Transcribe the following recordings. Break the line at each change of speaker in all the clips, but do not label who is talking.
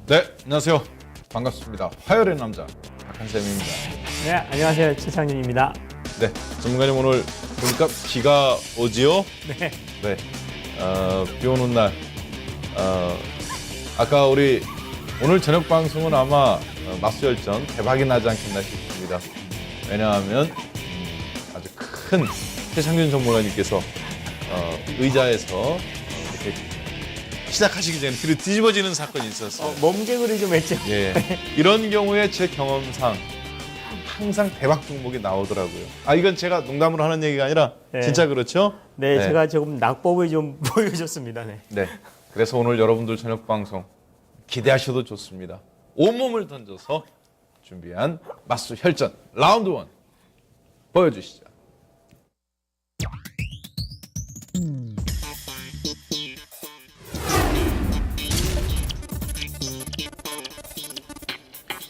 네, 안녕하세요. 반갑습니다. 화요일의 남자 박한쌤입니다.
네, 안녕하세요. 최창진입니다.
네, 전문가님 오늘 보니까 비가 오지요?
네.
네, 비 오는 날. 아까 우리 오늘 저녁 방송은 아마 맞수열전 대박이 나지 않겠나 싶습니다. 왜냐하면 아주 큰 최창균 전문가님께서 의자에서 이렇게 시작하시기 전에 뒤로 뒤집어지는 사건이 있었어요.
몸개구리 좀 했죠.
예, 이런 경우에 제 경험상 항상 대박 종목이 나오더라고요. 이건 제가 농담으로 하는 얘기가 아니라
네.
진짜 그렇죠?
네,
네.
제가 조금 낙법을 좀 보여줬습니다. 네.
네. 그래서 오늘 여러분들 저녁 방송 기대하셔도 좋습니다. 온몸을 던져서 준비한 맞수 혈전 라운드 1 보여주시죠.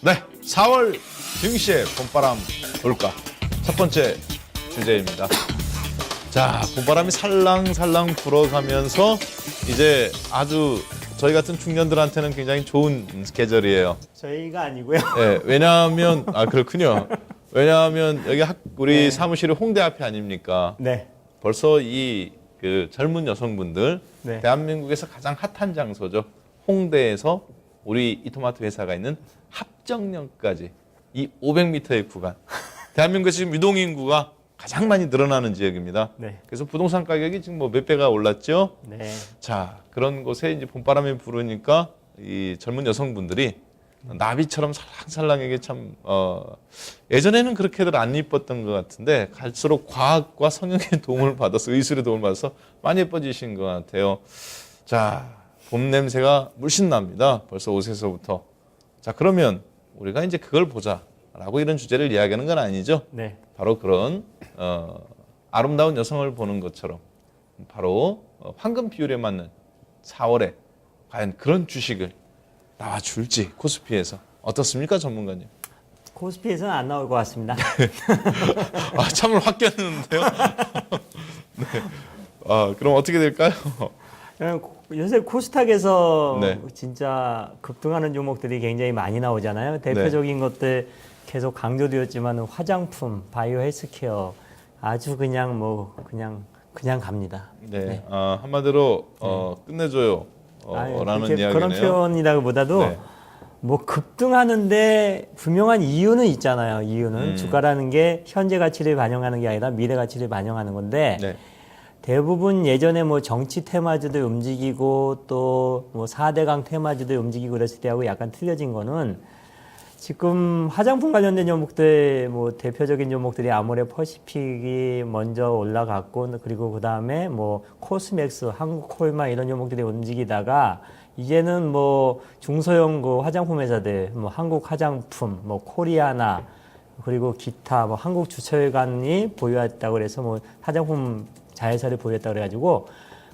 네, 4월 증시의 봄바람 돌까 첫 번째 주제입니다. 자, 봄바람이 살랑살랑 불어가면서 이제 아주 저희 같은 중년들한테는 굉장히 좋은 계절이에요.
저희가 아니고요.
네, 왜냐하면 그렇군요. 왜냐하면 여기 우리
네.
사무실이 홍대 앞이 아닙니까?
네.
벌써 이 그 젊은 여성분들
네.
대한민국에서 가장 핫한 장소죠. 홍대에서 우리 이토마토 회사가 있는 합정역까지 이 500m의 구간. 대한민국에서 지금 유동 인구가 가장 많이 늘어나는 지역입니다.
네.
그래서 부동산 가격이 지금 뭐 몇 배가 올랐죠.
네.
자, 그런 곳에 이제 봄바람이 부르니까 이 젊은 여성분들이 나비처럼 살랑살랑하게 참 예전에는 그렇게들 안 이뻤던 것 같은데 갈수록 과학과 성형의 도움을 받아서 의술의 도움을 받아서 많이 예뻐지신 것 같아요. 자, 봄 냄새가 물씬 납니다. 벌써 옷에서부터. 자, 그러면 우리가 이제 그걸 보자라고 이런 주제를 이야기하는 건 아니죠.
네.
바로 그런 아름다운 여성을 보는 것처럼 바로 황금 비율에 맞는 4월에 과연 그런 주식을 나와줄지 코스피에서 어떻습니까, 전문가님?
코스피에서는 안 나올 것 같습니다.
참을 확 꼈는데요. 네. 그럼 어떻게 될까요?
요새 코스닥에서
네.
진짜 급등하는 종목들이 굉장히 많이 나오잖아요. 대표적인 것들 계속 강조되었지만 화장품, 바이오 헬스케어 아주 그냥 그냥 갑니다.
네.
네.
한마디로 끝내줘요. 라는 이야기네요.
그런 표현이라기보다도
네.
뭐 급등하는데 분명한 이유는 있잖아요. 이유는 주가라는 게 현재 가치를 반영하는 게 아니라 미래 가치를 반영하는 건데
네.
대부분 예전에 뭐 정치 테마주들 움직이고 또 뭐 4대강 테마주들 움직이고 그랬을 때하고 약간 틀려진 거는 지금 화장품 관련된 종목들 뭐 대표적인 종목들이 아모레 퍼시픽이 먼저 올라갔고 그리고 그다음에 뭐 코스맥스, 한국콜마 이런 종목들이 움직이다가 이제는 뭐 중소형 그 화장품 회사들 뭐 한국 화장품, 뭐 코리아나 그리고 기타 뭐 한국 주철관이 보유했다고 그래서 뭐 화장품 자회사를 보유했다고 그래가지고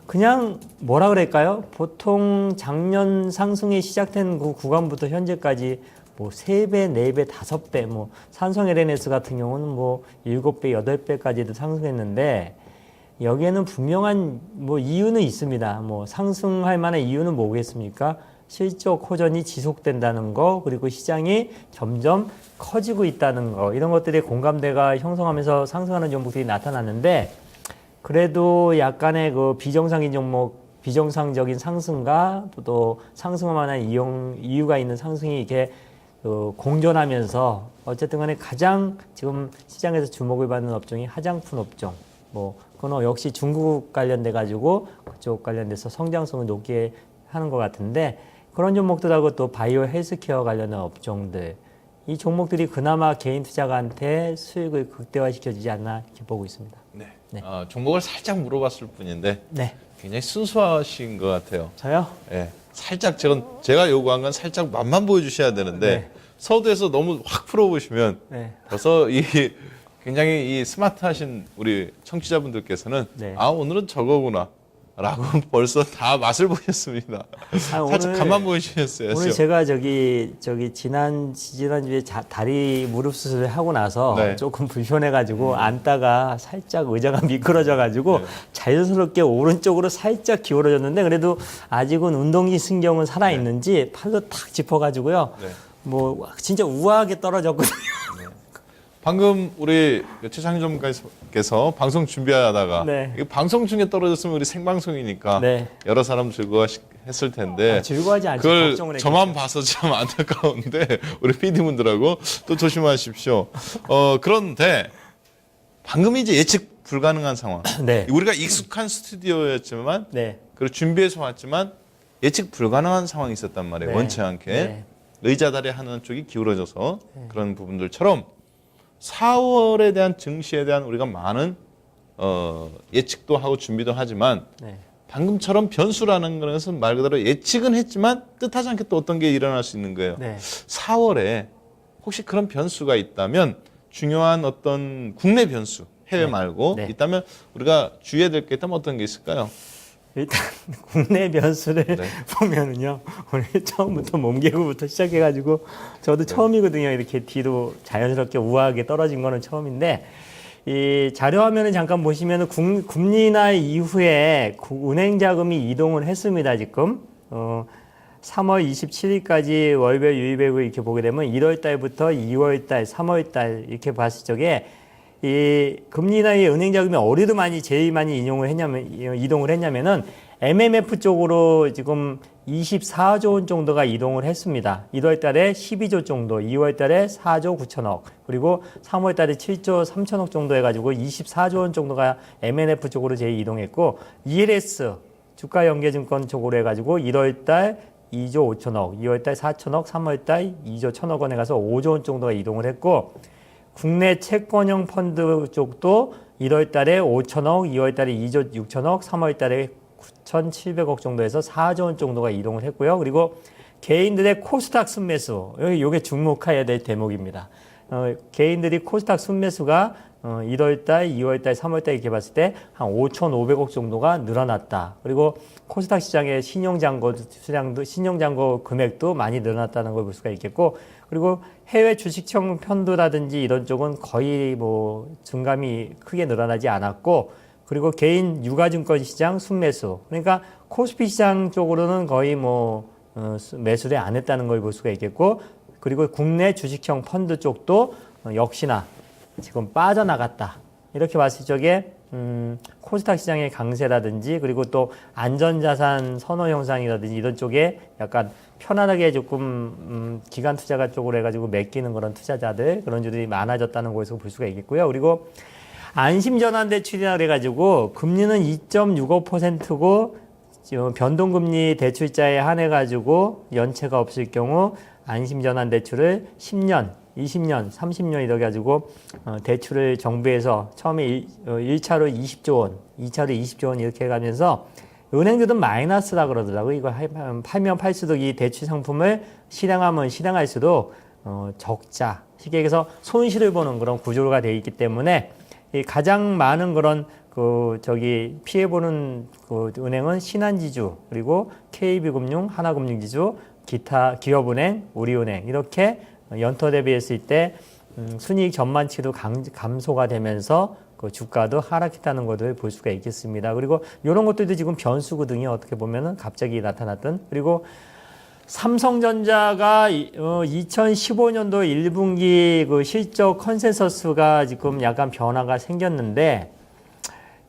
그냥 뭐라 그럴까요? 보통 작년 상승이 시작된 그 구간부터 현재까지 뭐 3배, 4배, 5배, 뭐 산성 LNS 같은 경우는 뭐 7배, 8배까지도 상승했는데 여기에는 분명한 뭐 이유는 있습니다. 뭐 상승할 만한 이유는 뭐겠습니까? 실적 호전이 지속된다는 거, 그리고 시장이 점점 커지고 있다는 거, 이런 것들이 공감대가 형성하면서 상승하는 종목들이 나타났는데 그래도 약간의 그 비정상인 종목, 비정상적인 상승과 또 상승할 만한 이유가 있는 상승이 이렇게 공존하면서 어쨌든 간에 가장 지금 시장에서 주목을 받는 업종이 화장품 업종. 뭐 그건 역시 중국 관련돼 가지고 그쪽 관련돼서 성장성을 높게 하는 것 같은데 그런 종목들하고 또 바이오 헬스케어 관련된 업종들 이 종목들이 그나마 개인 투자가한테 수익을 극대화시켜주지 않나 이렇게 보고 있습니다.
네.
네.
종목을 살짝 물어봤을 뿐인데
네.
굉장히 순수하신 것 같아요.
저요?
예, 살짝 제가 요구한 건 살짝 맛만 보여주셔야 되는데
네.
서두에서 너무 확 풀어보시면
네.
벌써 굉장히 이 스마트하신 우리 청취자분들께서는
네.
오늘은 저거구나 라고 벌써 다 맛을 보셨습니다. 살짝 가만 보이셨어요.
오늘 제가 저기 지난주에 다리 무릎 수술을 하고 나서
네.
조금 불편해가지고 앉다가 살짝 의자가 미끄러져가지고
네.
자연스럽게 오른쪽으로 살짝 기울어졌는데 그래도 아직은 운동기 신경은 살아있는지 팔로 탁 짚어가지고요.
네.
뭐 진짜 우아하게 떨어졌거든요.
방금 우리 최창희 전문가께서 방송 준비하다가
네.
이게 방송 중에 떨어졌으면 우리 생방송이니까
네.
여러 사람 즐거워했을 텐데
즐거워하지 않지
그걸
걱정을 했겠죠.
저만 봐서 참 안타까운데 우리 PD분들하고 또 조심하십시오. 그런데 방금 이제 예측 불가능한 상황.
네.
우리가 익숙한 스튜디오였지만
네.
그리고 준비해서 왔지만 예측 불가능한 상황이 있었단 말이에요.
네.
원치 않게
네.
의자 다리 하는 쪽이 기울어져서 그런 부분들처럼 4월에 대한 증시에 대한 우리가 많은 예측도 하고 준비도 하지만
네.
방금처럼 변수라는 것은 말 그대로 예측은 했지만 뜻하지 않게 또 어떤 게 일어날 수 있는 거예요.
네.
4월에 혹시 그런 변수가 있다면 중요한 어떤 국내 변수, 해외
네.
말고
네.
있다면 우리가 주의해야 될 게 있다면 어떤 게 있을까요?
일단 국내 변수를
네.
보면은요 오늘 처음부터 몸개구부터 시작해가지고 저도 처음이거든요. 이렇게 뒤로 자연스럽게 우아하게 떨어진 거는 처음인데 이 자료 화면을 잠깐 보시면은 금리 인하 이후에 은행 자금이 이동을 했습니다. 지금 3월 27일까지 월별 유입액을 이렇게 보게 되면 1월 달부터 2월 달, 3월 달 이렇게 봤을 적에 이 금리 인하의 은행 자금이 어디로 제일 많이 이동을 했냐면은 MMF 쪽으로 지금 24조 원 정도가 이동을 했습니다. 1월 달에 12조 정도, 2월 달에 4조 9천억, 그리고 3월 달에 7조 3천억 정도 해가지고 24조 원 정도가 MMF 쪽으로 제일 이동했고, ELS 주가 연계증권 쪽으로 해가지고 1월 달 2조 5천억, 2월 달 4천억, 3월 달 2조 1천억 원에 가서 5조 원 정도가 이동을 했고, 국내 채권형 펀드 쪽도 1월 달에 5천억, 2월 달에 2조 6천억, 3월 달에 9,700억 정도에서 4조 원 정도가 이동을 했고요. 그리고 개인들의 코스닥 순매수, 이게 주목해야 될 대목입니다. 개인들이 코스닥 순매수가 1월 달, 2월 달, 3월 달 이렇게 봤을 때 한 5,500억 정도가 늘어났다. 그리고 코스닥 시장의 신용잔고 금액도 많이 늘어났다는 걸 볼 수가 있겠고, 그리고 해외 주식형 펀드라든지 이런 쪽은 거의 뭐 증감이 크게 늘어나지 않았고, 그리고 개인 유가증권 시장 순매수, 그러니까 코스피 시장 쪽으로는 거의 매수를 안 했다는 걸 볼 수가 있겠고, 그리고 국내 주식형 펀드 쪽도 역시나 지금 빠져나갔다. 이렇게 봤을 적에 코스닥 시장의 강세라든지, 그리고 또 안전자산 선호 형상이라든지 이런 쪽에 약간 편안하게 조금 기관 투자가 쪽으로 해가지고 맡기는 그런 투자자들, 그런 주들이 많아졌다는 것에서 볼 수가 있겠고요. 그리고 안심전환대출이라 그래가지고 금리는 2.65%고 변동금리 대출자에 한해가지고 연체가 없을 경우 안심전환대출을 10년, 20년, 30년 이렇게 가지고 대출을 정부에서 처음에 1차로 20조 원, 2차로 20조 원 이렇게 해가면서 은행들은 마이너스라 그러더라고요. 이거 팔면 팔수록 이 대출 상품을 실행하면 실행할수록 적자, 쉽게 얘기해서 손실을 보는 그런 구조가 되어 있기 때문에 이 가장 많은 그런 피해보는 은행은 신한지주, 그리고 KB금융, 하나금융지주, 기타 기업은행, 우리은행 이렇게 연터 대비했을 때 순이익 전만치도 감소가 되면서 그 주가도 하락했다는 것을 볼 수가 있겠습니다. 그리고 이런 것들도 지금 변수거든요. 어떻게 보면은 갑자기 나타났던. 그리고 삼성전자가 2015년도 1분기 그 실적 컨센서스가 지금 약간 변화가 생겼는데,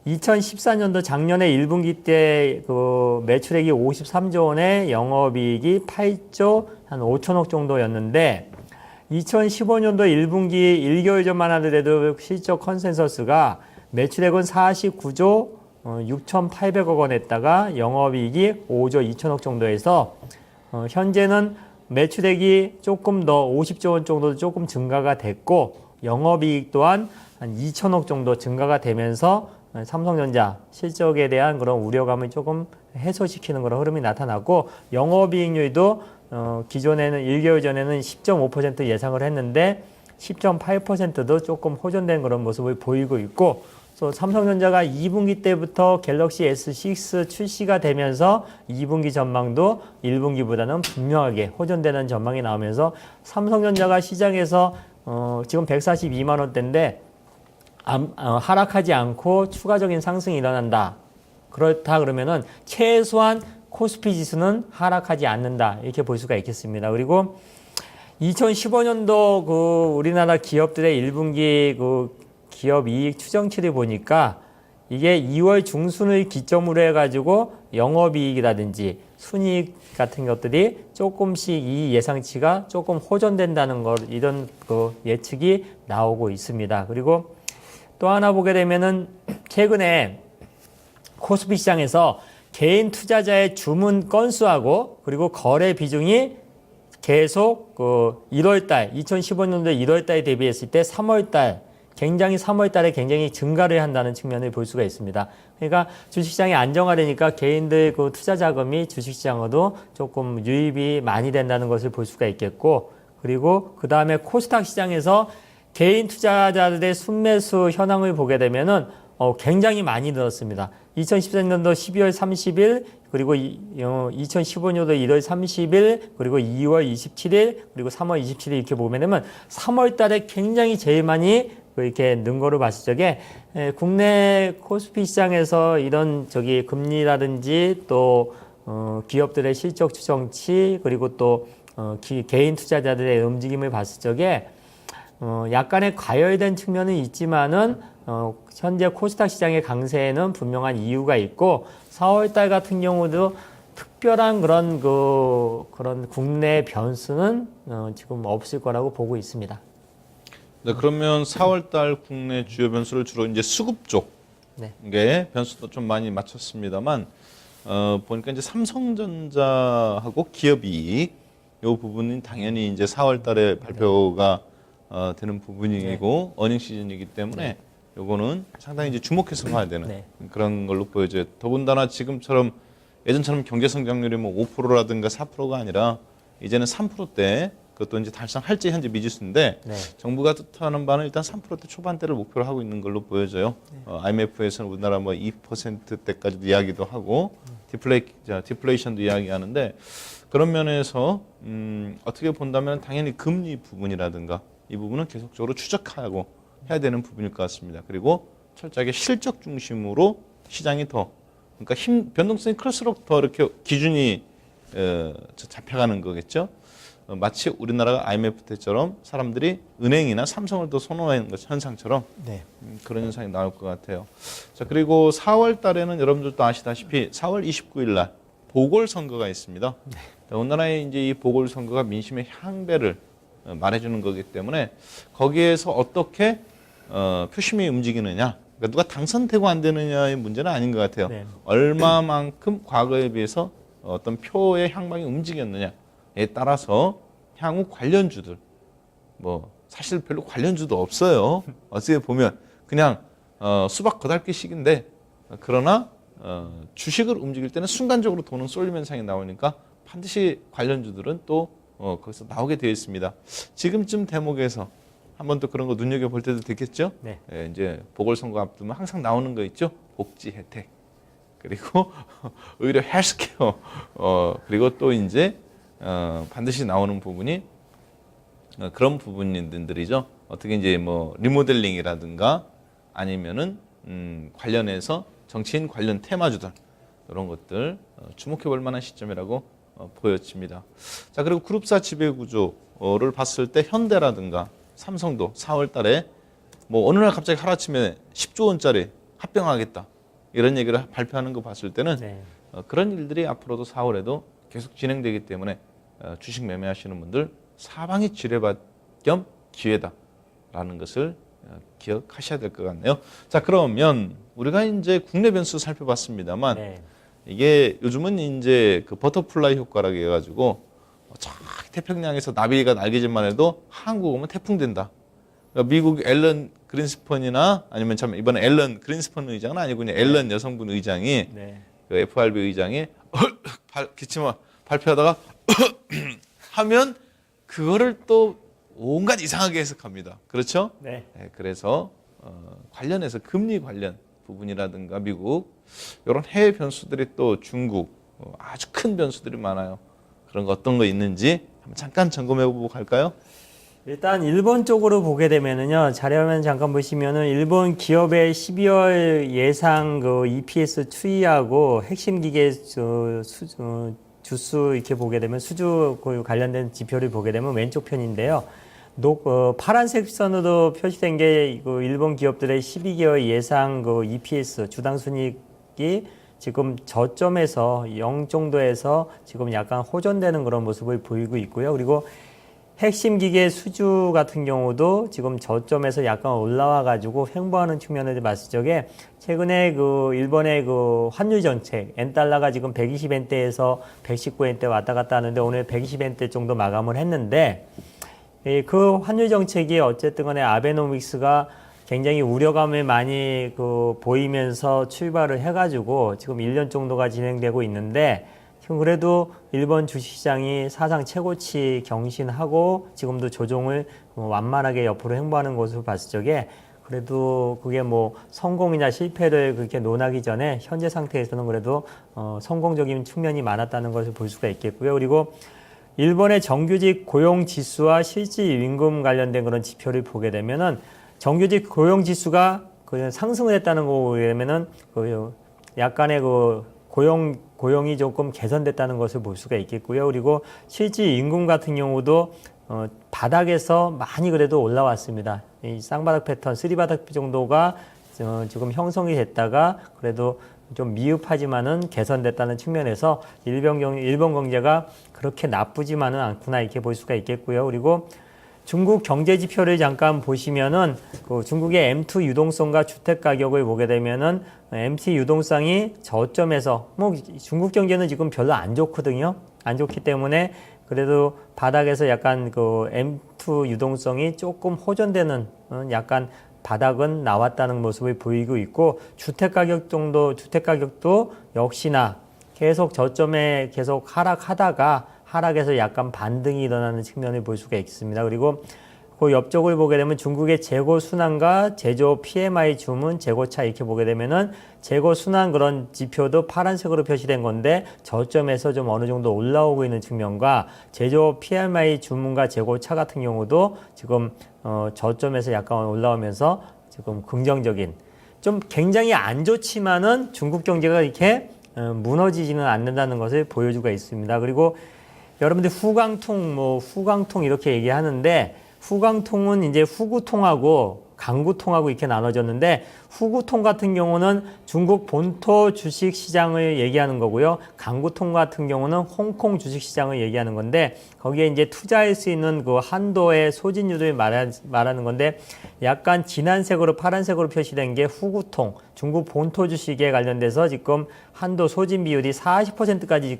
2014년도 작년에 1분기 때 그 매출액이 53조 원에 영업이익이 8조 한 5천억 정도였는데, 2015년도 1분기 1개월 전만 하더라도 실적 컨센서스가 매출액은 49조 6,800억 원 했다가 영업이익이 5조 2천억 정도에서 현재는 매출액이 조금 더 50조 원 정도 조금 증가가 됐고, 영업이익 또한 한 2천억 정도 증가가 되면서 삼성전자 실적에 대한 그런 우려감을 조금 해소시키는 그런 흐름이 나타났고, 영업이익률도 기존에는 1개월 전에는 10.5% 예상을 했는데 10.8%도 조금 호전된 그런 모습을 보이고 있고, 또 삼성전자가 2분기 때부터 갤럭시 S6 출시가 되면서 2분기 전망도 1분기보다는 분명하게 호전되는 전망이 나오면서 삼성전자가 시장에서 지금 142만 원대인데 하락하지 않고 추가적인 상승이 일어난다. 그렇다 그러면은 최소한 코스피 지수는 하락하지 않는다. 이렇게 볼 수가 있겠습니다. 그리고 2015년도 그 우리나라 기업들의 1분기 그 기업 이익 추정치를 보니까 이게 2월 중순을 기점으로 해가지고 영업이익이라든지 순이익 같은 것들이 조금씩 이 예상치가 조금 호전된다는 걸 이런 그 예측이 나오고 있습니다. 그리고 또 하나 보게 되면은 최근에 코스피 시장에서 개인 투자자의 주문 건수하고 그리고 거래 비중이 계속 그 1월달 2015년도 1월달에 대비했을 때 3월달에 굉장히 증가를 한다는 측면을 볼 수가 있습니다. 그러니까 주식시장이 안정화되니까 개인들 그 투자 자금이 주식시장으로도 조금 유입이 많이 된다는 것을 볼 수가 있겠고, 그리고 그 다음에 코스닥 시장에서 개인 투자자들의 순매수 현황을 보게 되면은 굉장히 많이 늘었습니다. 2014년도 12월 30일, 그리고 2015년도 1월 30일, 그리고 2월 27일, 그리고 3월 27일 이렇게 보게 되면 3월 달에 굉장히 제일 많이 이렇게 는 거로 봤을 적에 국내 코스피 시장에서 이런 금리라든지 또 기업들의 실적 추정치, 그리고 또 개인 투자자들의 움직임을 봤을 적에 약간의 과열된 측면은 있지만은 현재 코스닥 시장의 강세에는 분명한 이유가 있고 4월달 같은 경우도 특별한 그런 국내 변수는 지금 없을 거라고 보고 있습니다.
네, 그러면 4월달 국내 주요 변수를 주로 이제 수급 쪽에 네. 변수도 좀 많이 맞췄습니다만 보니까 이제 삼성전자하고 기업이익 요 부분은 당연히 이제 4월달에 발표가 되는 부분이고 어닝 시즌이기 때문에 요거는 상당히 이제 주목해서 봐야 되는 그런 걸로 보여져요. 더군다나 지금처럼 예전처럼 경제 성장률이 뭐 5%라든가 4%가 아니라 이제는 3%대 그것도 이제 달성할지 현재 미지수인데 정부가 뜻하는 바는 일단 3%대 초반대를 목표로 하고 있는 걸로 보여져요. IMF에서는 우리나라 뭐 2%대까지도 이야기도 하고 디플레이션도 이야기하는데 그런 면에서 어떻게 본다면 당연히 금리 부분이라든가 이 부분은 계속적으로 추적하고 해야 되는 부분일 것 같습니다. 그리고 철저하게 실적 중심으로 시장이 그러니까 변동성이 클수록 더 이렇게 기준이 잡혀가는 거겠죠. 마치 우리나라가 IMF 때처럼 사람들이 은행이나 삼성을 더 선호하는 현상처럼 그런 현상이 나올 것 같아요. 자, 그리고 4월 달에는 여러분들도 아시다시피 4월 29일 날 보궐선거가 있습니다. 우리나라의 이제 이 보궐선거가 민심의 향배를 말해주는 거기 때문에 거기에서 어떻게 표심이 움직이느냐, 그러니까 누가 당선되고 안 되느냐의 문제는 아닌 것 같아요. 얼마만큼 과거에 비해서 어떤 표의 향방이 움직였느냐에 따라서 향후 관련주들 뭐 사실 별로 관련주도 없어요. 어떻게 보면 그냥 수박 거달기식인데 그러나 주식을 움직일 때는 순간적으로 돈은 쏠림 현상이 나오니까 반드시 관련주들은 또 거기서 나오게 되어 있습니다. 지금쯤 대목에서 한번 또 그런 거 눈여겨볼 때도 되겠죠? 이제 보궐선거 앞두면 항상 나오는 거 있죠? 복지 혜택. 그리고 의료 헬스케어. 그리고 또 이제 반드시 나오는 부분이 그런 부분들이죠. 어떻게 이제 뭐 리모델링이라든가 아니면은 관련해서 정치인 관련 테마주들 이런 것들 주목해 볼 만한 시점이라고 보여집니다. 자, 그리고 그룹사 지배 구조를 봤을 때 현대라든가 삼성도 4월 달에 뭐 어느 날 갑자기 하루아침에 10조 원짜리 합병하겠다 이런 얘기를 발표하는 거 봤을 때는 그런 일들이 앞으로도 4월에도 계속 진행되기 때문에 주식 매매하시는 분들 사방이 지뢰밭 겸 기회다라는 것을 기억하셔야 될 것 같네요. 자, 그러면 우리가 이제 국내 변수 살펴봤습니다만 이게 요즘은 이제 그 버터플라이 효과라고 해가지고 저 태평양에서 나비가 날개짓만 해도 한국 오면 태풍 된다. 그러니까 미국 앨런 그린스펀이나 아니면 참 이번에 앨런 그린스펀 의장은 아니고 그냥 앨런 여성분 의장이 그 FRB 의장이 기침을 발표하다가 하면 그거를 또 온갖 이상하게 해석합니다. 그렇죠? 그래서 관련해서 금리 관련 부분이라든가 미국 이런 해외 변수들이 또 중국 아주 큰 변수들이 많아요. 그런 거 어떤 거 있는지 한번 잠깐 점검해 보고 갈까요?
일단 일본 쪽으로 보게 되면은요, 자료화면 잠깐 보시면은 일본 기업의 12월 예상 그 EPS 추이하고 핵심 기계 주수 이렇게 보게 되면 수주 관련된 지표를 보게 되면 왼쪽 편인데요. 파란색 선으로 표시된 게 그 일본 기업들의 12개월 예상 그 EPS 주당 순이익이 지금 저점에서 0 정도에서 지금 약간 호전되는 그런 모습을 보이고 있고요. 그리고 핵심 기계 수주 같은 경우도 지금 저점에서 약간 올라와 가지고 횡보하는 측면을 봤을 적에 최근에 그 일본의 그 환율 정책 엔달러가 지금 120엔대에서 119엔대 왔다 갔다 하는데 오늘 120엔대 정도 마감을 했는데 그 환율 정책이 어쨌든 간에 아베노믹스가 굉장히 우려감을 많이 그 보이면서 출발을 해가지고 지금 1년 정도가 진행되고 있는데 지금 그래도 일본 주식시장이 사상 최고치 경신하고 지금도 조정을 완만하게 옆으로 행보하는 것으로 봤을 적에 그래도 그게 뭐 성공이나 실패를 그렇게 논하기 전에 현재 상태에서는 그래도 성공적인 측면이 많았다는 것을 볼 수가 있겠고요. 그리고 일본의 정규직 고용 지수와 실질 임금 관련된 그런 지표를 보게 되면은 정규직 고용 지수가 상승을 했다는 거 보면은 약간의 그 고용이 조금 개선됐다는 것을 볼 수가 있겠고요. 그리고 실질 임금 같은 경우도 바닥에서 많이 그래도 올라왔습니다. 이 쌍바닥 패턴, 쓰리바닥 정도가 지금 형성이 됐다가 그래도 좀 미흡하지만은 개선됐다는 측면에서 일본 경제가 그렇게 나쁘지만은 않구나 이렇게 볼 수가 있겠고요. 그리고 중국 경제 지표를 잠깐 보시면은 그 중국의 M2 유동성과 주택 가격을 보게 되면은 M2 유동성이 저점에서 뭐 중국 경제는 지금 별로 안 좋거든요. 안 좋기 때문에 그래도 바닥에서 약간 그 M2 유동성이 조금 호전되는 약간 바닥은 나왔다는 모습을 보이고 있고 주택 가격도 역시나 계속 저점에 계속 하락하다가 하락에서 약간 반등이 일어나는 측면을 볼 수가 있습니다. 그리고 그 옆쪽을 보게 되면 중국의 재고 순환과 제조 PMI 주문 재고차 이렇게 보게 되면은 재고 순환 그런 지표도 파란색으로 표시된 건데 저점에서 좀 어느 정도 올라오고 있는 측면과 제조 PMI 주문과 재고차 같은 경우도 지금 저점에서 약간 올라오면서 지금 긍정적인 좀 굉장히 안 좋지만은 중국 경제가 이렇게 무너지지는 않는다는 것을 보여주고 있습니다. 그리고 여러분들 후광통 이렇게 얘기하는데 후광통은 이제 후구통하고 강구통하고 이렇게 나눠졌는데 후구통 같은 경우는 중국 본토 주식시장을 얘기하는 거고요. 강구통 같은 경우는 홍콩 주식시장을 얘기하는 건데 거기에 이제 투자할 수 있는 그 한도의 소진율을 말하는 건데 약간 진한 색으로 파란색으로 표시된 게 후구통 중국 본토 주식에 관련돼서 지금 한도 소진 비율이 40%까지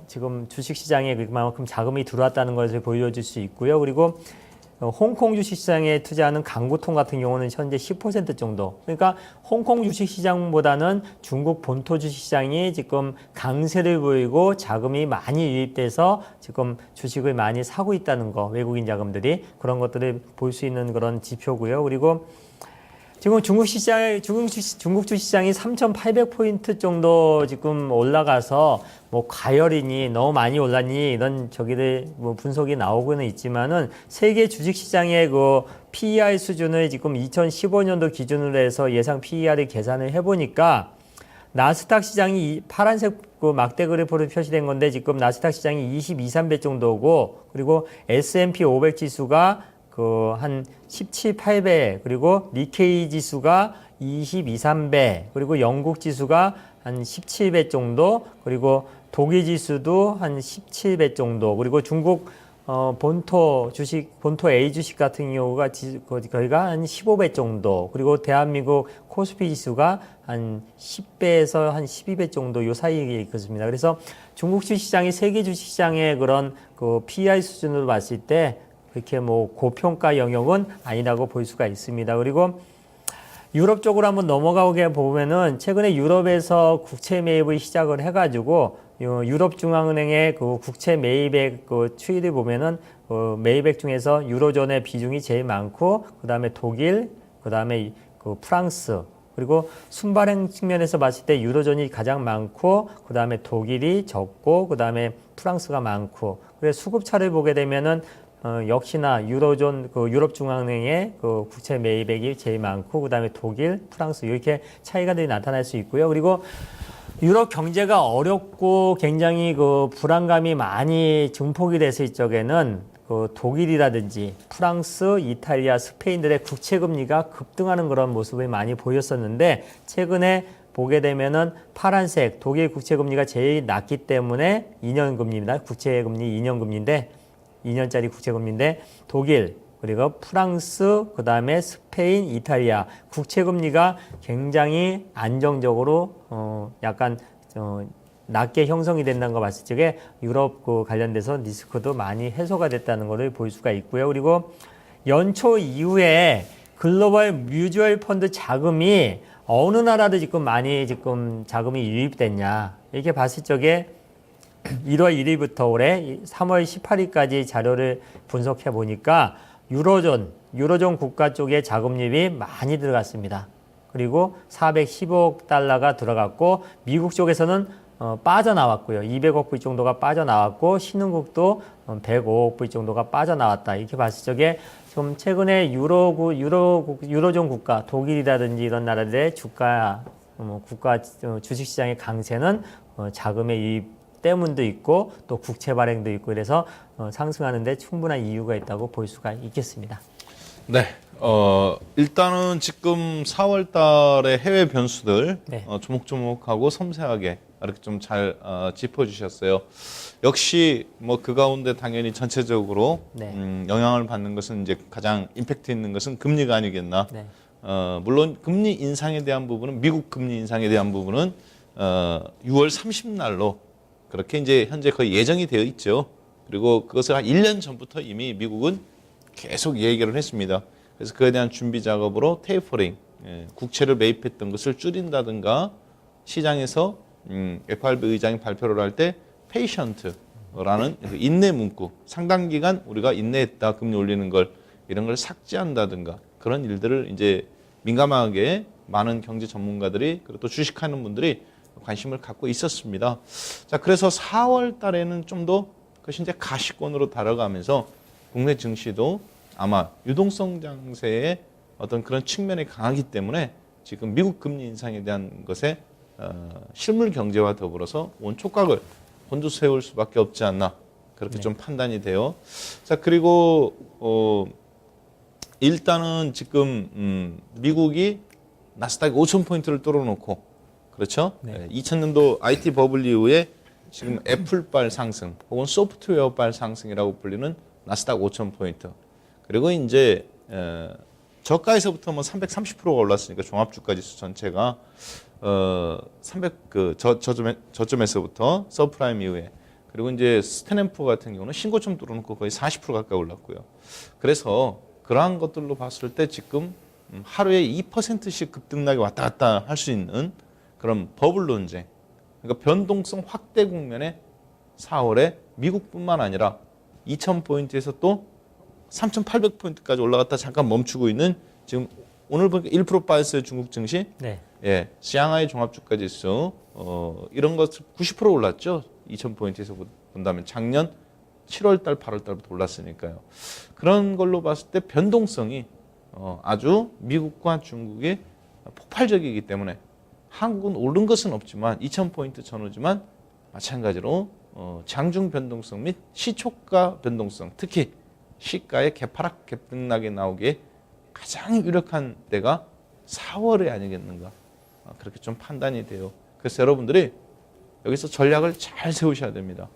지금 주식시장에 그만큼 자금이 들어왔다는 것을 보여줄 수 있고요. 그리고 홍콩 주식시장에 투자하는 강구통 같은 경우는 현재 10% 정도. 그러니까 홍콩 주식시장보다는 중국 본토 주식시장이 지금 강세를 보이고 자금이 많이 유입돼서 지금 주식을 많이 사고 있다는 거, 외국인 자금들이 그런 것들을 볼 수 있는 그런 지표고요. 그리고 지금 중국 주식시장이 3,800포인트 정도 지금 올라가서 뭐 과열이니 너무 많이 올랐니 이런 뭐 분석이 나오고는 있지만은 세계 주식시장의 그 PER 수준을 지금 2015년도 기준으로 해서 예상 PER을 계산을 해보니까 나스닥 시장이 파란색 그 막대 그래프로 표시된 건데 지금 나스닥 시장이 22, 3배 정도고 그리고 S&P 500 지수가 한 17, 8배 그리고 니케이 지수가 22, 3배 그리고 영국 지수가 한 17배 정도 그리고 독일 지수도 한 17배 정도 그리고 중국 본토 A 주식 같은 경우가 거기가 한 15배 정도 그리고 대한민국 코스피 지수가 한 10배에서 한 12배 정도 요 사이에 있습니다. 그래서 중국 주식시장이 세계 주식시장의 그런 그 PER 수준으로 봤을 때 그렇게 뭐 고평가 영역은 아니라고 볼 수가 있습니다. 그리고 유럽 쪽으로 한번 넘어가게 보면은 최근에 유럽에서 국채 매입을 시작을 해가지고 유럽 중앙은행의 그 국채 매입액 그 추이를 보면은 매입액 중에서 유로존의 비중이 제일 많고 그 다음에 독일, 그다음에 그 프랑스, 그리고 순발행 측면에서 봤을 때 유로존이 가장 많고, 그다음에 독일이 적고, 그다음에 프랑스가 많고. 그래서 수급차를 보게 되면은 역시나 유로존 그 유럽중앙은행의 그 국채 매입액이 제일 많고, 그다음에 독일, 프랑스 이렇게 차이가 나타날 수 있고요. 그리고 유럽 경제가 어렵고 굉장히 그 불안감이 많이 증폭이 됐을 적에는 그 독일이라든지 프랑스, 이탈리아, 스페인들의 국채 금리가 급등하는 그런 모습을 많이 보였었는데, 최근에 보게 되면은 파란색 독일 국채 금리가 제일 낮기 때문에 2년 금리입니다. 국채 금리 2년 금리인데 2년짜리 국채 금리인데 독일, 그리고 프랑스, 그다음에 스페인, 이탈리아 국채 금리가 굉장히 안정적으로 약간 낮게 형성이 된다는 거 봤을 적에 유럽 그 관련돼서 리스크도 많이 해소가 됐다는 것을 볼 수가 있고요. 그리고 연초 이후에 글로벌 뮤추얼 펀드 자금이 어느 나라도 지금 많이 지금 자금이 유입됐냐 이렇게 봤을 적에 1월 1일부터 올해 3월 18일까지 자료를 분석해 보니까 유로존 국가 쪽에 자금 유입이 많이 들어갔습니다. 그리고 415억 달러가 들어갔고, 미국 쪽에서는 빠져나왔고요. 200억 불 정도가 빠져나왔고, 신흥국도 105억 불 정도가 빠져나왔다. 이렇게 봤을 적에 좀 최근에 유로존 국가, 독일이라든지 이런 나라들의 국가 주식시장의 강세는 자금의 유입 때문도 있고 또 국채 발행도 있고, 그래서 상승하는데 충분한 이유가 있다고 볼 수가 있겠습니다.
네. 일단은 지금 4월 달에 해외 변수들
네.
조목조목하고 섬세하게 이렇게 좀 잘 짚어주셨어요. 역시 뭐 그 가운데 당연히 전체적으로
네.
영향을 받는 것은 이제 가장 임팩트 있는 것은 금리가 아니겠나.
네.
물론 금리 인상에 대한 부분은 미국 금리 인상에 대한 부분은 6월 30날로 그렇게 이제 현재 거의 예정이 되어 있죠. 그리고 그것을 한 1년 전부터 이미 미국은 계속 얘기를 했습니다. 그래서 그에 대한 준비 작업으로 테이퍼링, 국채를 매입했던 것을 줄인다든가, 시장에서 FRB 의장이 발표를 할 때 페이션트라는 인내 문구, 상당 기간 우리가 인내했다, 금리 올리는 걸, 이런 걸 삭제한다든가, 그런 일들을 이제 민감하게 많은 경제 전문가들이, 그리고 또 주식하는 분들이 관심을 갖고 있었습니다. 자, 그래서 4월 달에는 좀 더 그것이 이제 가시권으로 달아가면서 국내 증시도 아마 유동성 장세의 어떤 그런 측면이 강하기 때문에 지금 미국 금리 인상에 대한 것에 실물 경제와 더불어서 원촉각을 곤두세울 수밖에 없지 않나, 그렇게 좀 판단이 돼요. 자, 그리고 일단은 지금 미국이 나스닥 5,000포인트를 뚫어놓고, 그렇죠?
네.
2000년도 IT 버블 이후에 지금 애플발 상승 혹은 소프트웨어발 상승이라고 불리는 나스닥 5,000포인트. 그리고 이제 저가에서부터 뭐 330%가 올랐으니까 종합주가지수 전체가 저점에서부터 서프라임 이후에, 그리고 이제 스탠앤푸 같은 경우는 신고점 뚫어놓고 거의 40% 가까이 올랐고요. 그래서 그러한 것들로 봤을 때 지금 하루에 2%씩 급등락이 왔다 갔다 할 수 있는 그런 버블 논쟁, 그러니까 변동성 확대 국면에 4월에 미국뿐만 아니라 2,000포인트에서 또 3,800포인트까지 올라갔다 잠깐 멈추고 있는, 지금 오늘 보니까 1% 빠졌어요, 중국 증시.
네.
예, 샹하이 종합주가지수 이런 것 90% 올랐죠. 2,000포인트에서 본다면 작년 7월 달, 8월 달부터 올랐으니까요. 그런 걸로 봤을 때 변동성이 아주 미국과 중국이 폭발적이기 때문에 한국은 오른 것은 없지만 2,000포인트 전후지만 마찬가지로 장중 변동성 및 시초가 변동성, 특히 시가의 개파락 급등락이 나오기에 가장 유력한 때가 4월이 아니겠는가, 그렇게 좀 판단이 돼요. 그래서 여러분들이 여기서 전략을 잘 세우셔야 됩니다.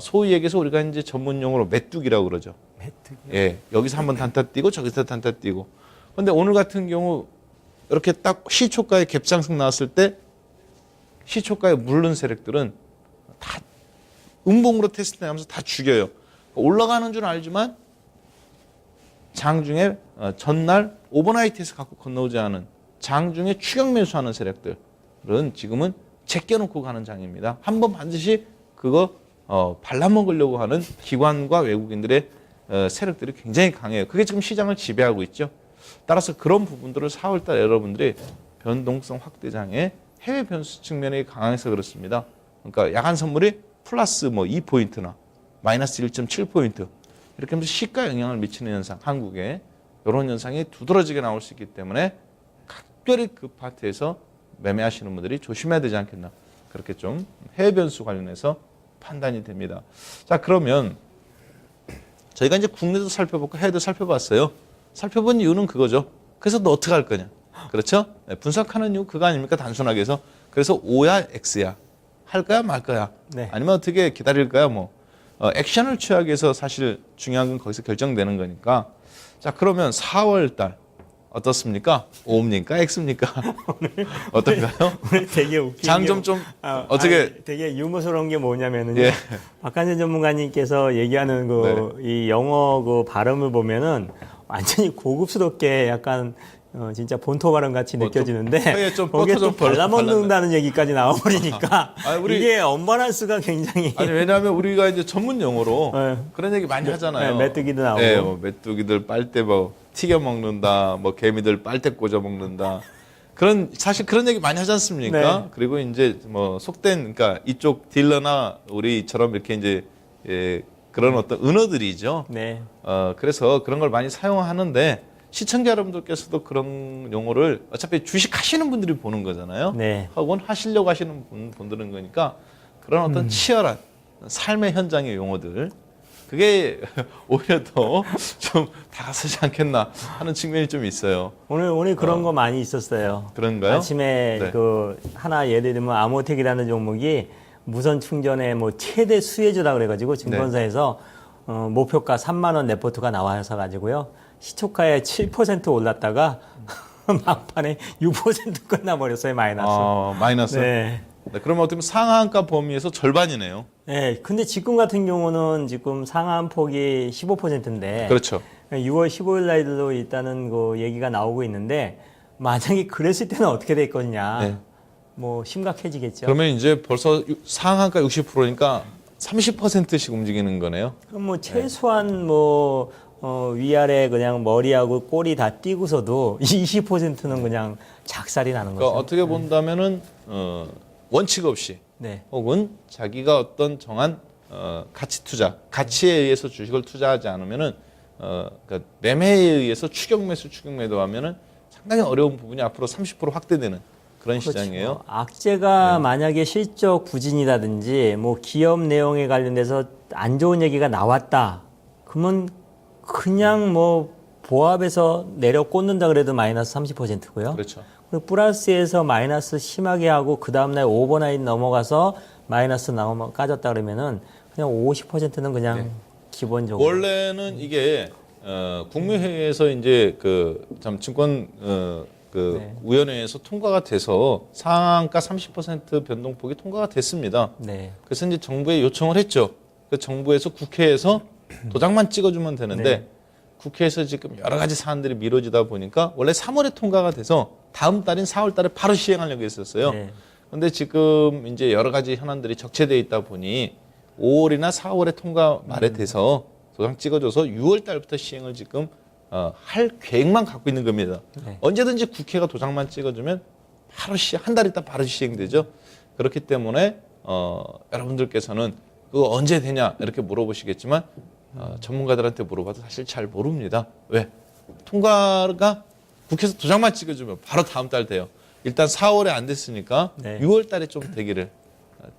소위 얘기해서 우리가 이제 전문용어로 메뚜기라고 그러죠.
메뚜기요?
예, 여기서 한번 단타 뛰고 저기서 단타 뛰고. 근데 오늘 같은 경우 이렇게 딱 시초가의 갭상승 나왔을 때 시초가에 물른 세력들은 다 음봉으로 테스트하면서 다 죽여요. 올라가는 줄 알지만 장중에 전날 오버나이트에서 갖고 건너오지 않은, 장중에 추격 매수하는 세력들은 지금은 제껴놓고 가는 장입니다. 한번 반드시 그거 발라먹으려고 하는 기관과 외국인들의 세력들이 굉장히 강해요. 그게 지금 시장을 지배하고 있죠. 따라서 그런 부분들을 4월달 여러분들이 변동성 확대장의 해외 변수 측면이 강해서 그렇습니다. 그러니까 야간 선물이 플러스 뭐 2포인트나 마이너스 1.7포인트 이렇게 하면서 시가 영향을 미치는 현상, 한국에 이런 현상이 두드러지게 나올 수 있기 때문에 각별히 그 파트에서 매매하시는 분들이 조심해야 되지 않겠나. 그렇게 좀 해외 변수 관련해서 판단이 됩니다. 자, 그러면 저희가 이제 국내도 살펴보고 해외도 살펴봤어요. 살펴본 이유는 그거죠. 그래서 너 어떻게 할 거냐. 그렇죠? 네, 분석하는 이유 그거 아닙니까? 단순하게 해서. 그래서 O야 X야. 할 거야 말 거야.
네.
아니면 어떻게 기다릴 거야 뭐. 액션을 취하기 위해서 사실 중요한 건 거기서 결정되는 거니까. 자, 그러면 4월 달 어떻습니까? O입니까? X입니까? 어떤가요?
오늘 되게 웃긴
장점 좀 어떻게
되게 유머스러운 게 뭐냐면은요.
예.
박한선 전문가님께서 얘기하는 그 이 영어 그 발음을 보면은 완전히 고급스럽게 약간 진짜 본토 발음 같이
뭐 좀
느껴지는데
혀에 좀
거기에
버터
또
좀
발라먹는다는 얘기까지 나와버리니까
아니, 우리-
이게 언밸런스가 굉장히
아니 왜냐하면 우리가 이제 전문 용어로
네.
그런 얘기 많이 하잖아요.
네, 메뚜기도 나오고.
네, 뭐 메뚜기들 빨대 뭐 튀겨 먹는다, 뭐 개미들 빨대 꽂아 먹는다. 그런 사실 그런 얘기 많이 하지 않습니까?
네.
그리고 이제 뭐 속된 그러니까 이쪽 딜러나 우리처럼 이렇게 이제 그런 어떤 은어들이죠.
네.
그래서 그런 걸 많이 사용하는데 시청자 여러분들께서도 그런 용어를 어차피 주식 하시는 분들이 보는 거잖아요.
네.
혹은 하시려고 하시는 분들은 거니까 그런 어떤 치열한 삶의 현장의 용어들 그게 오히려 더 좀 다가서지 않겠나 하는 측면이 좀 있어요.
오늘 그런 거 많이 있었어요.
그런가요?
아침에
네.
그 하나 예를 들면 아모텍이라는 종목이 무선 충전의 뭐 최대 수혜주다 그래가지고 증권사에서 목표가 3만 원 레포트가 나와서 가지고요 시초가에 7% 올랐다가 막판에 6% 끝나버렸어요 마이너스.
마이너스.
네.
네, 그러면 어떻게 보면 상한가 범위에서 절반이네요.
네. 근데 지금 같은 경우는 지금 상한 폭이 15%인데.
그렇죠.
6월 15일 날로 일단은 그 얘기가 나오고 있는데 만약에 그랬을 때는 어떻게 될 거냐.
네.
뭐 심각해지겠죠.
그러면 이제 벌써 상한가 60%니까 30%씩 움직이는 거네요.
그럼 뭐 최소한 뭐 위아래 그냥 머리하고 꼬리 다 띄고서도 20%는 그냥 작살이 나는
그러니까
거죠.
어떻게 본다면은 원칙 없이
네.
혹은 자기가 어떤 정한 가치 투자, 가치에 의해서 주식을 투자하지 않으면은 그러니까 매매에 의해서 추격 매수, 추격 매도하면은 상당히 어려운 부분이 앞으로 30% 확대되는 그런 시장이에요.
그렇죠. 악재가 만약에 실적 부진이라든지 뭐 기업 내용에 관련돼서 안 좋은 얘기가 나왔다. 그러면 그냥 뭐 보합에서 내려 꽂는다 그래도 마이너스 30%고요.
그렇죠.
그리고 플러스에서 마이너스 심하게 하고 그 다음날 오버나잇 넘어가서 마이너스 까졌다 그러면은 그냥 50%는 그냥 기본적으로.
원래는 이게 국무회의에서 이제 참 증권 위원회에서 통과가 돼서 상한가 30% 변동폭이 통과가 됐습니다.
네.
그래서 이제 정부에 요청을 했죠. 그 정부에서 국회에서 도장만 찍어주면 되는데
네.
국회에서 지금 여러 가지 사안들이 미뤄지다 보니까 원래 3월에 통과가 돼서 다음 달인 4월 달에 바로 시행하려고 했었어요.
네.
근데 지금 이제 여러 가지 현안들이 적체되어 있다 보니 5월이나 4월에 통과 말에 돼서 도장 찍어줘서 6월 달부터 시행을 지금 할 계획만 갖고 있는 겁니다.
네.
언제든지 국회가 도장만 찍어주면 바로 한 달 있다 바로 시행되죠. 그렇기 때문에 여러분들께서는 그거 언제 되냐 이렇게 물어보시겠지만 전문가들한테 물어봐도 사실 잘 모릅니다. 왜? 통과가 국회에서 도장만 찍어주면 바로 다음 달 돼요. 일단 4월에 안 됐으니까
네.
6월 달에 좀 되기를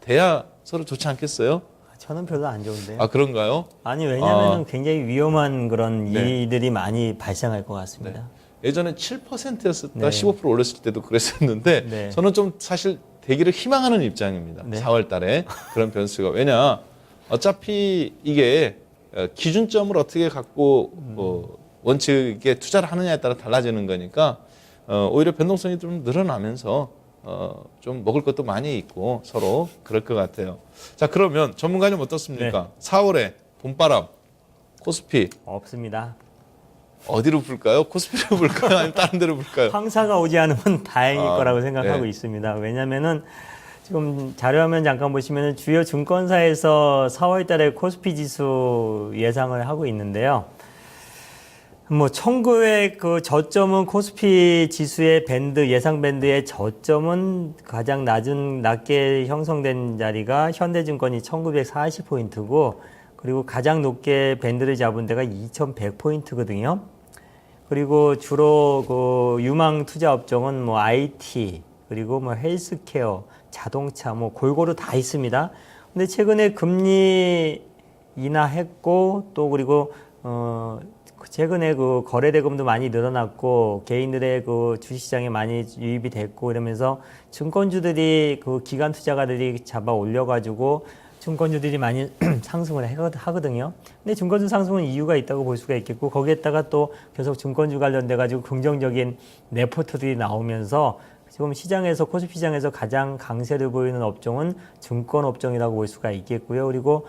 돼야 서로 좋지 않겠어요?
저는 별로 안 좋은데요.
아 그런가요?
아니 왜냐하면 굉장히 위험한 그런
네.
일들이 많이 발생할 것 같습니다.
예전에 7%였었다
네.
15% 올렸을 때도 그랬었는데
네.
저는 좀 사실 되기를 희망하는 입장입니다.
네.
4월 달에 그런 변수가. 왜냐 어차피 이게 기준점을 어떻게 갖고 원칙에 투자를 하느냐에 따라 달라지는 거니까 오히려 변동성이 좀 늘어나면서 좀 먹을 것도 많이 있고 서로 그럴 것 같아요. 자 그러면 전문가님 어떻습니까? 4월에 봄바람 코스피
없습니다.
어디로 불까요? 코스피로 불까요? 아니면 다른 데로 불까요?
황사가 오지 않으면 다행일
아,
거라고 생각하고
네.
있습니다. 왜냐면은 지금 자료화면 잠깐 보시면은 주요 증권사에서 4월 달에 코스피 지수 예상을 하고 있는데요. 뭐 1900 그 저점은 코스피 지수의 밴드 예상 밴드의 저점은 가장 낮게 형성된 자리가 현대증권이 1940포인트고 그리고 가장 높게 밴드를 잡은 데가 2100포인트거든요. 그리고 주로 그 유망 투자 업종은 뭐 IT 그리고 뭐 헬스케어, 자동차 뭐 골고루 다 있습니다. 근데 최근에 금리 인하했고 또 그리고 최근에 그 거래 대금도 많이 늘어났고 개인들의 그 주식시장에 많이 유입이 됐고 이러면서 증권주들이 그 기관 투자가들이 잡아 올려가지고 증권주들이 많이 상승을 하거든요. 근데 증권주 상승은 이유가 있다고 볼 수가 있겠고 거기에다가 또 계속 증권주 관련돼 가지고 긍정적인 레포트들이 나오면서 지금 시장에서 코스피 시장에서 가장 강세를 보이는 업종은 증권 업종이라고 볼 수가 있겠고요. 그리고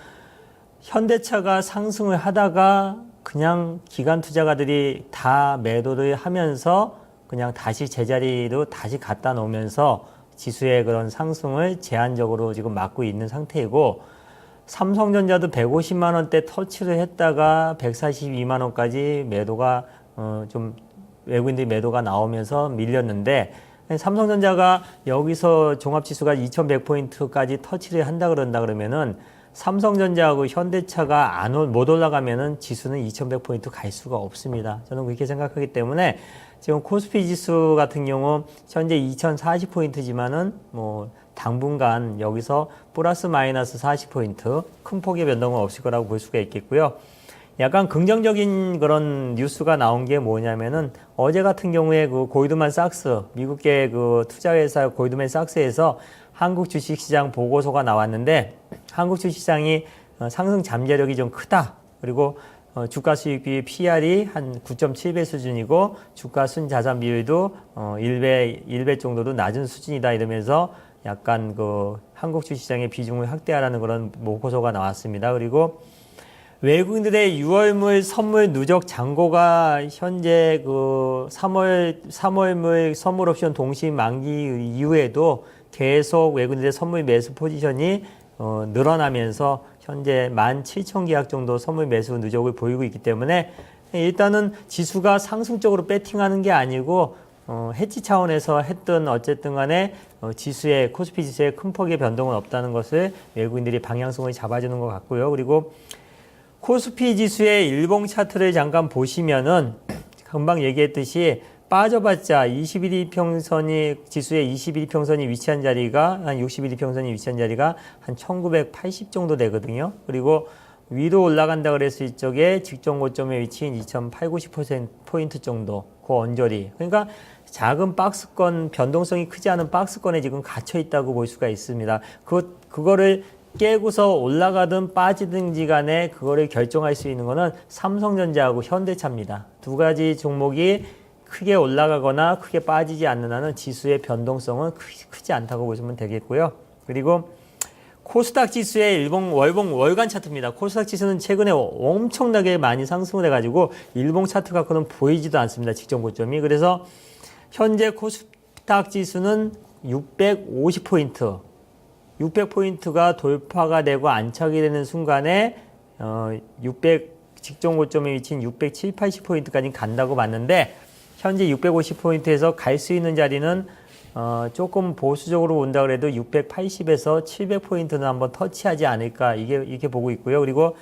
현대차가 상승을 하다가 그냥 기관 투자가들이 다 매도를 하면서 그냥 다시 제자리로 다시 갖다 놓으면서 지수의 그런 상승을 제한적으로 지금 막고 있는 상태이고 삼성전자도 150만 원대 터치를 했다가 142만 원까지 매도가 좀 외국인들이 매도가 나오면서 밀렸는데 삼성전자가 여기서 종합지수가 2100포인트까지 터치를 한다 그러면은 삼성전자하고 현대차가 못 올라가면은 지수는 2100포인트 갈 수가 없습니다. 저는 그렇게 생각하기 때문에 지금 코스피 지수 같은 경우 현재 2040포인트지만은 뭐 당분간 여기서 플러스 마이너스 40포인트 큰 폭의 변동은 없을 거라고 볼 수가 있겠고요. 약간 긍정적인 그런 뉴스가 나온 게 뭐냐면은 어제 같은 경우에 그 골드만삭스 미국계 그 투자회사 골드만삭스에서 한국 주식시장 보고서가 나왔는데 한국 주식시장이 상승 잠재력이 좀 크다. 그리고 주가 수익 비 PR이 한 9.7배 수준이고 주가 순자산 비율도 1배 정도로 낮은 수준이다 이러면서 약간 그 한국 주식시장의 비중을 확대하라는 그런 보고서가 나왔습니다. 그리고 외국인들의 6월물 선물 누적 잔고가 현재 그 3월물 선물 옵션 동시 만기 이후에도 계속 외국인들의 선물 매수 포지션이 늘어나면서 현재 17,000계약 정도 선물 매수 누적을 보이고 있기 때문에 일단은 지수가 상승적으로 배팅하는 게 아니고 해지 차원에서 했든 어쨌든 간에 지수의 코스피 지수의 큰 폭의 변동은 없다는 것을 외국인들이 방향성을 잡아주는 것 같고요. 그리고 코스피 지수의 일봉 차트를 잠깐 보시면은 금방 얘기했듯이 빠져봤자 21일 평선이 지수의 21일 평선이 위치한 자리가 한 61일 평선이 위치한 자리가 한 1980 정도 되거든요. 그리고 위로 올라간다 그래서 이쪽에 직전 고점에 위치인 2890% 정도 그 언저리. 그러니까 작은 박스권 변동성이 크지 않은 박스권에 지금 갇혀 있다고 볼 수가 있습니다. 그거를 깨고서 올라가든 빠지든지 간에 그거를 결정할 수 있는 거는 삼성전자하고 현대차입니다. 두 가지 종목이 크게 올라가거나 크게 빠지지 않는 한은 지수의 변동성은 크지 않다고 보시면 되겠고요. 그리고 코스닥 지수의 일봉 월간 차트입니다. 코스닥 지수는 최근에 엄청나게 많이 상승을 해가지고 일봉 차트 갖고는 보이지도 않습니다. 직전 고점이. 그래서 현재 코스닥 지수는 650포인트 600포인트가 돌파가 되고 안착이 되는 순간에 직전 고점에 위치한 670, 80포인트까지 간다고 봤는데 현재 650포인트에서 갈 수 있는 자리는 조금 보수적으로 온다 그래도 680에서 700포인트는 한번 터치하지 않을까 이렇게 보고 있고요. 그리고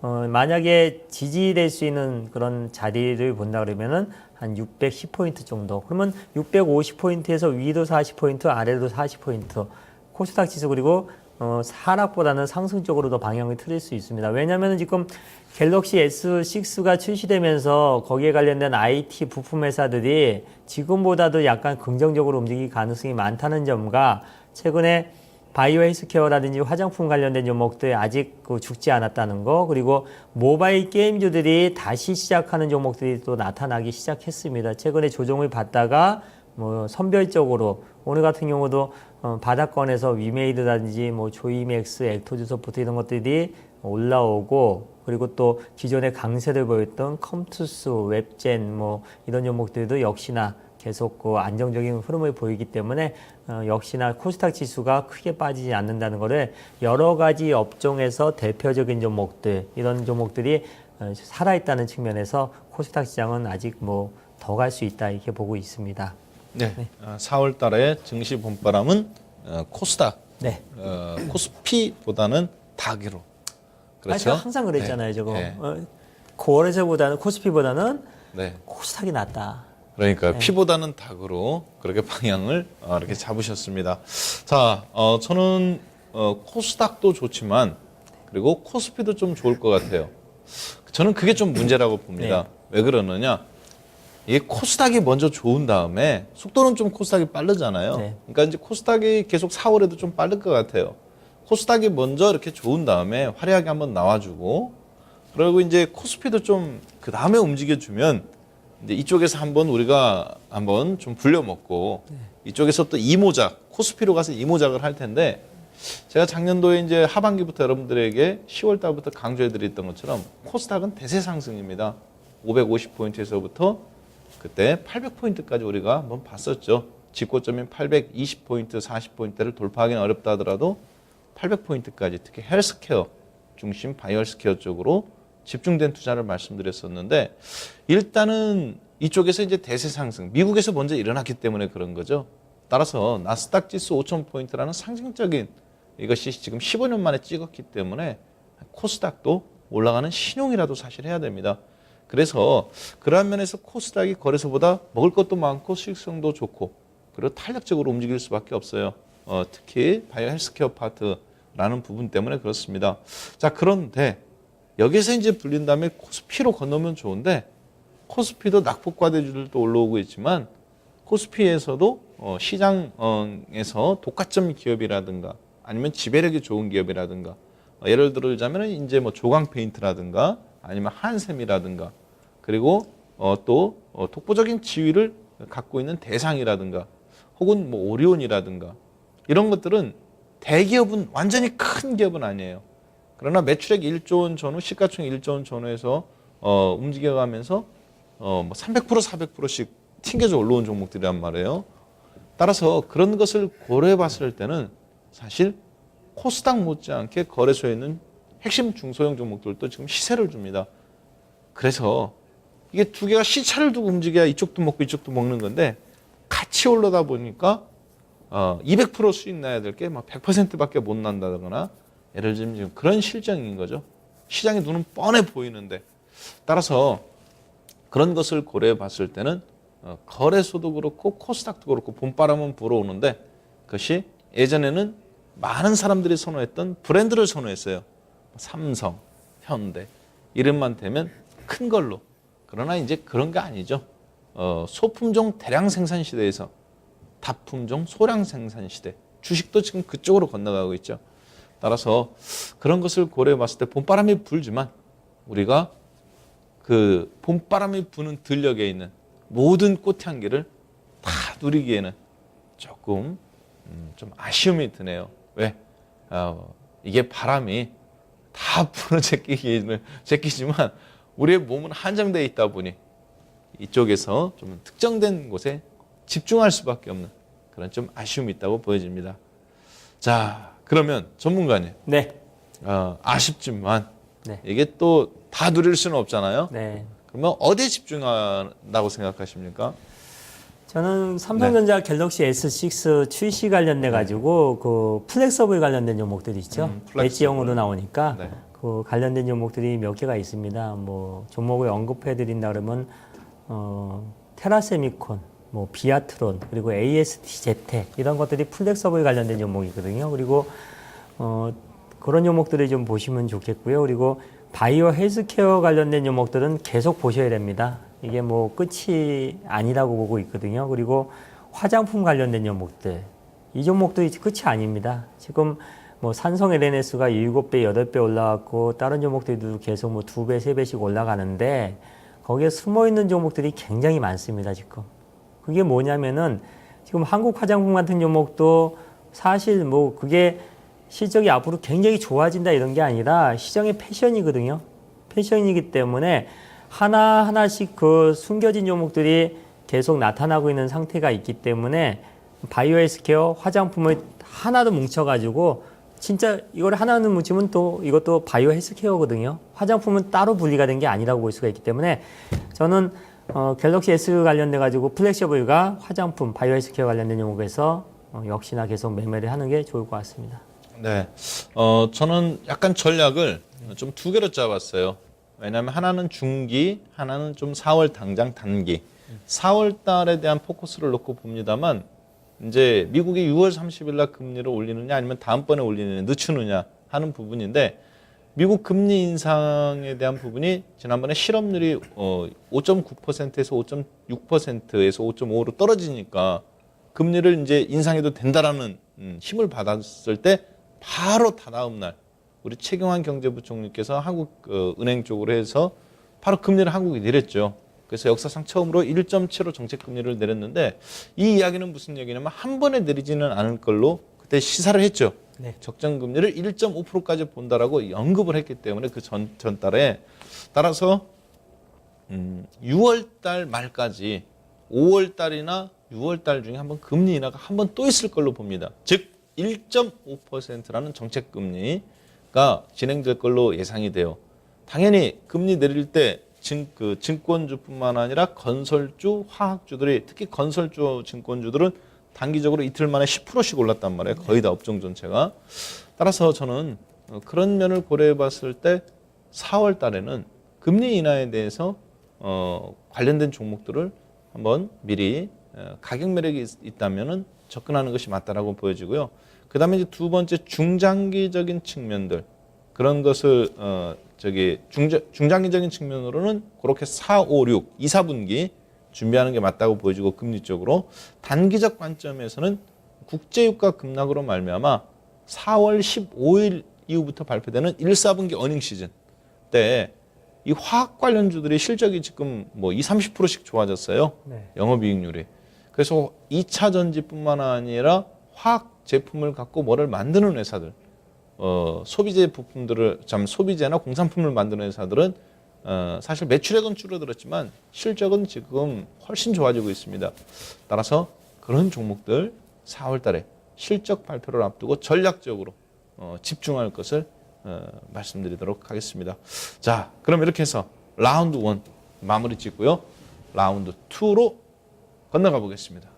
만약에 지지될 수 있는 그런 자리를 본다 그러면은 한 610포인트 정도. 그러면 650포인트에서 위도 40포인트, 아래도 40포인트. 코스닥 지수 그리고 하락보다는 상승 쪽으로 더 방향을 틀릴 수 있습니다. 왜냐하면 지금 갤럭시 S6가 출시되면서 거기에 관련된 IT 부품 회사들이 지금보다도 약간 긍정적으로 움직일 가능성이 많다는 점과 최근에 바이오 헬스케어라든지 화장품 관련된 종목들 아직 죽지 않았다는 거, 그리고 모바일 게임주들이 다시 시작하는 종목들이 또 나타나기 시작했습니다. 최근에 조정을 받다가 뭐 선별적으로 오늘 같은 경우도 바닥권에서 위메이드라든지 뭐 조이맥스, 액토즈 소프트 이런 것들이 올라오고, 그리고 또 기존에 강세를 보였던 컴투스, 웹젠 뭐 이런 종목들도 역시나 계속 그 안정적인 흐름을 보이기 때문에 역시나 코스닥 지수가 크게 빠지지 않는다는 것을 여러 가지 업종에서 대표적인 종목들, 이런 종목들이 살아있다는 측면에서 코스닥 시장은 아직 뭐 더 갈 수 있다 이렇게 보고 있습니다.
네. 4월 달에 증시 봄바람은 코스닥,
네.
코스피보다는 다기로. 그렇죠?
제가 항상 그랬잖아요,
네.
저거.
네.
거래소보다는 코스피보다는
네.
코스닥이 낫다.
그러니까 피보다는 닭으로 그렇게 방향을 이렇게 잡으셨습니다. 자, 저는 코스닥도 좋지만 그리고 코스피도 좀 좋을 것 같아요. 저는 그게 좀 문제라고 봅니다. 왜 그러느냐? 이 코스닥이 먼저 좋은 다음에 속도는 좀 코스닥이 빠르잖아요.
네.
그러니까 이제 코스닥이 계속 4월에도 좀 빠를 것 같아요. 코스닥이 먼저 이렇게 좋은 다음에 화려하게 한번 나와주고 그리고 이제 코스피도 좀 그 다음에 움직여주면 이제 이쪽에서 한번 우리가 한번 좀 불려먹고 이쪽에서 또 이모작 코스피로 가서 이모작을 할 텐데 제가 작년도에 이제 하반기부터 여러분들에게 10월 달부터 강조해드렸던 것처럼 코스닥은 대세 상승입니다. 550포인트에서부터 그때 800포인트까지 우리가 한번 봤었죠. 직고점인 820포인트, 40포인트를 돌파하기는 어렵다 하더라도 800포인트까지 특히 헬스케어 중심 바이오 헬스케어 쪽으로 집중된 투자를 말씀드렸었는데 일단은 이쪽에서 이제 대세 상승, 미국에서 먼저 일어났기 때문에 그런 거죠. 따라서 나스닥 지수 5,000포인트라는 상징적인 이것이 지금 15년 만에 찍었기 때문에 코스닥도 올라가는 신용이라도 사실 해야 됩니다. 그래서 그러한 면에서 코스닥이 거래소보다 먹을 것도 많고 수익성도 좋고 그리고 탄력적으로 움직일 수밖에 없어요. 특히 바이오 헬스케어 파트라는 부분 때문에 그렇습니다. 자, 그런데 여기서 이제 불린 다음에 코스피로 건너면 좋은데 코스피도 낙폭과대주들도 올라오고 있지만 코스피에서도 시장에서 독과점 기업이라든가 아니면 지배력이 좋은 기업이라든가 예를 들자면 이제 뭐 조강 페인트라든가 아니면 한샘이라든가 그리고 또 독보적인 지위를 갖고 있는 대상이라든가 혹은 뭐 오리온이라든가 이런 것들은 대기업은 완전히 큰 기업은 아니에요. 그러나 매출액 1조 원 전후, 시가총액 1조 원 전후에서 움직여가면서 뭐 300% 400%씩 튕겨져 올라온 종목들이란 말이에요. 따라서 그런 것을 고려해 봤을 때는 사실 코스닥 못지않게 거래소에 있는 핵심 중소형 종목들도 지금 시세를 줍니다. 그래서 이게 두 개가 시차를 두고 움직여야 이쪽도 먹고 이쪽도 먹는 건데 같이 올라다 보니까 200% 수익 나야 될 게 막 100%밖에 못 난다거나 예를 들면 지금 그런 실정인 거죠. 시장의 눈은 뻔해 보이는데 따라서 그런 것을 고려해 봤을 때는 거래소도 그렇고 코스닥도 그렇고 봄바람은 불어오는데 그것이 예전에는 많은 사람들이 선호했던 브랜드를 선호했어요. 삼성, 현대 이름만 되면 큰 걸로. 그러나 이제 그런 게 아니죠. 소품종 대량 생산 시대에서 다품종 소량 생산 시대. 주식도 지금 그쪽으로 건너가고 있죠. 따라서 그런 것을 고려해 봤을 때 봄바람이 불지만 우리가 그 봄바람이 부는 들녘에 있는 모든 꽃향기를 다 누리기에는 조금 좀 아쉬움이 드네요. 왜? 이게 바람이 다 불어 제끼지만 우리의 몸은 한정되어 있다 보니 이쪽에서 좀 특정된 곳에 집중할 수밖에 없는 그런 좀 아쉬움이 있다고 보여집니다. 자, 그러면 전문가님.
네.
아쉽지만
네.
이게 또 다 누릴 수는 없잖아요.
네.
그러면 어디에 집중한다고 생각하십니까?
저는 삼성전자 갤럭시 S6 출시 관련돼 가지고 그 플렉서블 관련된 종목들이 있죠.
플렉서블.
엣지형으로 나오니까
네.
그 관련된 종목들이 몇 개가 있습니다. 뭐 종목을 언급해 드린다 그러면 테라세미콘, 뭐 비아트론, 그리고 ASTZ 이런 것들이 플렉서블 관련된 종목이거든요. 그리고 그런 종목들을 좀 보시면 좋겠고요. 그리고 바이오 헬스케어 관련된 종목들은 계속 보셔야 됩니다. 이게 뭐 끝이 아니라고 보고 있거든요. 그리고 화장품 관련된 종목들, 이 종목들이 끝이 아닙니다. 지금 뭐 산성 LNS가 7배, 8배 올라왔고 다른 종목들도 계속 뭐 2배, 3배씩 올라가는데 거기에 숨어 있는 종목들이 굉장히 많습니다, 지금. 그게 뭐냐면은 지금 한국 화장품 같은 종목도 사실 뭐 그게 실적이 앞으로 굉장히 좋아진다 이런 게 아니라 시장의 패션이거든요. 패션이기 때문에 하나하나씩 그 숨겨진 종목들이 계속 나타나고 있는 상태가 있기 때문에 바이오 헬스케어 화장품을 하나로 뭉쳐가지고 진짜 이걸 하나는 묻히면 또 이것도 바이오 헬스케어거든요. 화장품은 따로 분리가 된 게 아니라고 볼 수가 있기 때문에 저는 갤럭시 S 관련돼 가지고 플렉셔블과 화장품, 바이오 헬스케어 관련된 용어에서 역시나 계속 매매를 하는 게 좋을 것 같습니다.
네, 저는 약간 전략을 좀 두 개로 짜봤어요. 왜냐하면 하나는 중기, 하나는 좀 4월 당장 단기. 4월 달에 대한 포커스를 놓고 봅니다만 이제 미국이 6월 30일 날 금리를 올리느냐 아니면 다음번에 올리느냐 늦추느냐 하는 부분인데 미국 금리 인상에 대한 부분이 지난번에 실업률이 5.9%에서 5.6%에서 5.5로 떨어지니까 금리를 이제 인상해도 된다라는 힘을 받았을 때 바로 다다음 날 우리 최경환 경제부총리께서 한국 은행 쪽으로 해서 바로 금리를 한국에 내렸죠. 그래서 역사상 처음으로 1.75 정책 금리를 내렸는데 이 이야기는 무슨 얘기냐면 한 번에 내리지는 않을 걸로 그때 시사를 했죠.
네.
적정 금리를 1.5%까지 본다라고 언급을 했기 때문에 그 전달에 따라서 6월 달 말까지 5월 달이나 6월 달 중에 한번 금리 인하가 한 번 또 있을 걸로 봅니다. 즉 1.5%라는 정책 금리가 진행될 걸로 예상이 돼요. 당연히 금리 내릴 때 증권주뿐만 아니라 건설주, 화학주들이 특히 건설주, 증권주들은 단기적으로 이틀 만에 10%씩 올랐단 말이에요. 거의 다 업종 전체가. 따라서 저는 그런 면을 고려해 봤을 때 4월 달에는 금리 인하에 대해서 관련된 종목들을 한번 미리 가격 매력이 있다면은 접근하는 것이 맞다라고 보여지고요. 그다음에 이제 두 번째 중장기적인 측면들 그런 것을 중장기적인 측면으로는 그렇게 4, 5, 6, 2, 4분기 준비하는 게 맞다고 보여지고 금리 쪽으로 단기적 관점에서는 국제유가 급락으로 말미암아 4월 15일 이후부터 발표되는 1, 4분기 어닝 시즌 때 이 화학 관련주들이 실적이 지금 뭐 20, 30%씩 좋아졌어요.
네.
영업이익률이. 그래서 2차 전지뿐만 아니라 화학 제품을 갖고 뭐를 만드는 회사들 소비재 부품들을 소비재나 공산품을 만드는 회사들은 사실 매출액은 줄어들었지만 실적은 지금 훨씬 좋아지고 있습니다. 따라서 그런 종목들 4월 달에 실적 발표를 앞두고 전략적으로 집중할 것을 말씀드리도록 하겠습니다. 자, 그럼 이렇게 해서 라운드 1 마무리 짓고요. 라운드 2로 건너가 보겠습니다.